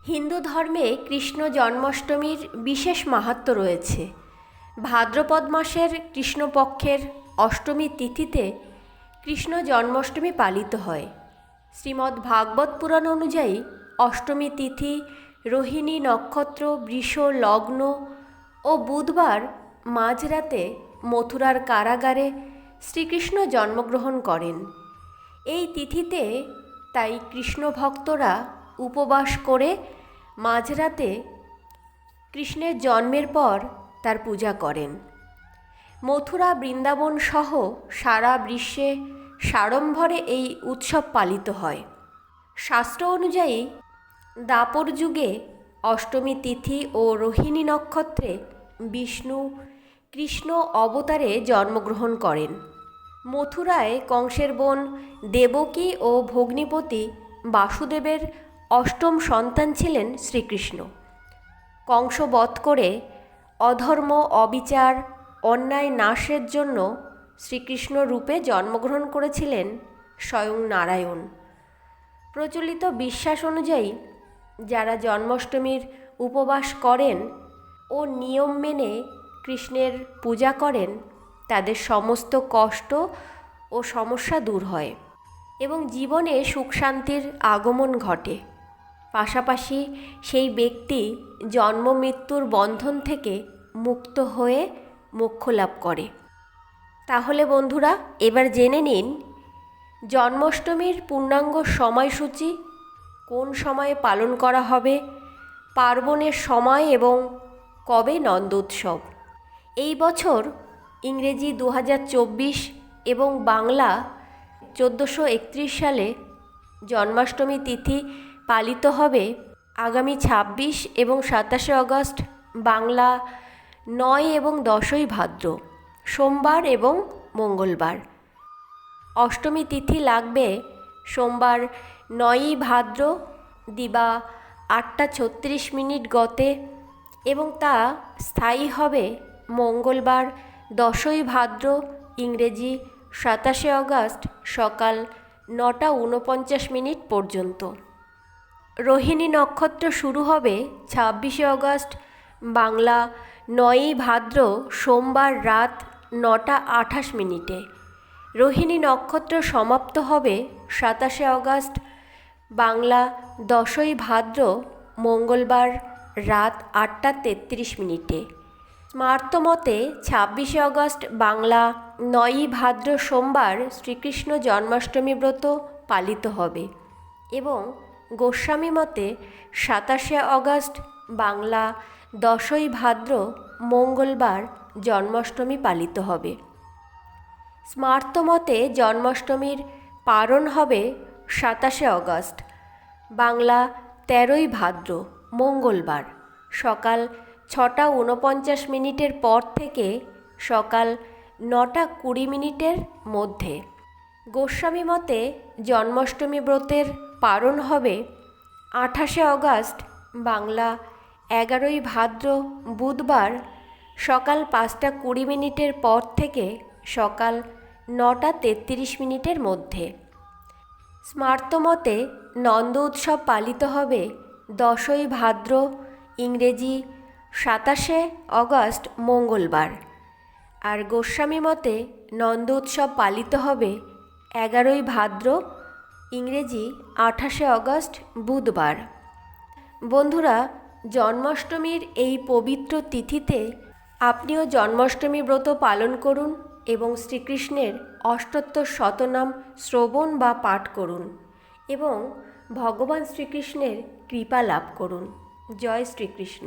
হিন্দু ধর্মে কৃষ্ণ জন্মাষ্টমীর বিশেষ মাহাত্ম্য রয়েছে। ভাদ্রপদ মাসের কৃষ্ণপক্ষের অষ্টমী তিথিতে কৃষ্ণ জন্মাষ্টমী পালিত হয়। শ্রীমদ্ ভাগবত পুরাণ অনুযায়ী অষ্টমী তিথি রোহিণী নক্ষত্র, বৃষ লগ্ন ও বুধবার মাঝরাতে মথুরার কারাগারে শ্রীকৃষ্ণ জন্মগ্রহণ করেন। এই তিথিতে তাই কৃষ্ণ ভক্তরা উপবাস করে মাঝরাতে কৃষ্ণের জন্মের পর তার পূজা করেন। মথুরা, বৃন্দাবন সহ সারা বিশ্বে সাড়ম্বরে এই উৎসব পালিত হয়। শাস্ত্র অনুযায়ী দ্বাপর যুগে অষ্টমী তিথি ও রোহিণী নক্ষত্রে বিষ্ণু কৃষ্ণ অবতারে জন্মগ্রহণ করেন। মথুরায় কংসের বোন দেবকী ও ভগ্নিপতি বাসুদেবের অষ্টম সন্তান ছিলেন শ্রীকৃষ্ণ। কংস বধ করে অধর্ম, অবিচার, অন্যায় নাশের জন্য শ্রীকৃষ্ণ রূপে জন্মগ্রহণ করেছিলেন স্বয়ং নারায়ণ। প্রচলিত বিশ্বাস অনুযায়ী যারা জন্মাষ্টমীর উপবাস করেন ও নিয়ম মেনে কৃষ্ণের পূজা করেন তাদের সমস্ত কষ্ট ও সমস্যা দূর হয় এবং জীবনে সুখ শান্তির আগমন ঘটে। পাশাপাশি সেই ব্যক্তি জন্ম মৃত্যুর বন্ধন থেকে মুক্ত হয়ে মোক্ষ লাভ করে। তাহলে বন্ধুরা, এবার জেনে নিন জন্মাষ্টমীর পূর্ণাঙ্গ সময়সূচি, কোন সময়ে পালন করা হবে, পার্বণের সময় এবং কবে নন্দোৎসব। এই বছর ইংরেজি 2024 এবং বাংলা 1431 সালে জন্মাষ্টমী তিথি পালিত হবে আগামী 26 এবং 27 আগস্ট, বাংলা 9 এবং 10ই ভাদ্র, সোমবার এবং মঙ্গলবার। অষ্টমী তিথি লাগবে সোমবার 9ই ভাদ্র দিবা 8টা 36 গতে এবং তা স্থায়ী হবে মঙ্গলবার 10ই ভাদ্র ইংরেজি 27 আগস্ট সকাল 9টা 49 পর্যন্ত। রোহিণী নক্ষত্র শুরু হবে 26 আগস্ট বাংলা 9ই ভাদ্র সোমবার রাত 9টা 28। রোহিণী নক্ষত্র সমাপ্ত হবে 27 আগস্ট বাংলা 10ই ভাদ্র মঙ্গলবার রাত 8টা 33। স্মার্ত মতে 26 আগস্ট বাংলা 9ই ভাদ্র সোমবার শ্রীকৃষ্ণ জন্মাষ্টমী ব্রত পালিত হবে এবং গোস্বামী মতে 27 আগস্ট বাংলা 10ই ভাদ্র মঙ্গলবার জন্মাষ্টমী পালিত হবে। স্মার্ত মতে জন্মাষ্টমীর পারণ হবে 27 আগস্ট বাংলা 13ই ভাদ্র মঙ্গলবার সকাল 6টা 49 পর থেকে সকাল 9টা 20 মধ্যে। গোস্বামী মতে জন্মাষ্টমী ব্রতের পারণ হবে 28 আগস্ট বাংলা 11ই ভাদ্র বুধবার সকাল 5টা 20 পর থেকে সকাল 9টা 33 মধ্যে। স্মার্ত মতে নন্দ উৎসব পালিত হবে 10ই ভাদ্র ইংরেজি 27 আগস্ট মঙ্গলবার। আর গোস্বামী মতে নন্দ উৎসব পালিত হবে 11ই ভাদ্র ইংরেজি 28 আগস্ট বুধবার। বন্ধুরা, জন্মাষ্টমীর এই পবিত্র তিথিতে আপনিও জন্মাষ্টমী ব্রত পালন করুন এবং শ্রীকৃষ্ণের অষ্টোত্তর শতনাম শ্রবণ বা পাঠ করুন এবং ভগবান শ্রীকৃষ্ণের কৃপা লাভ করুন। জয় শ্রীকৃষ্ণ।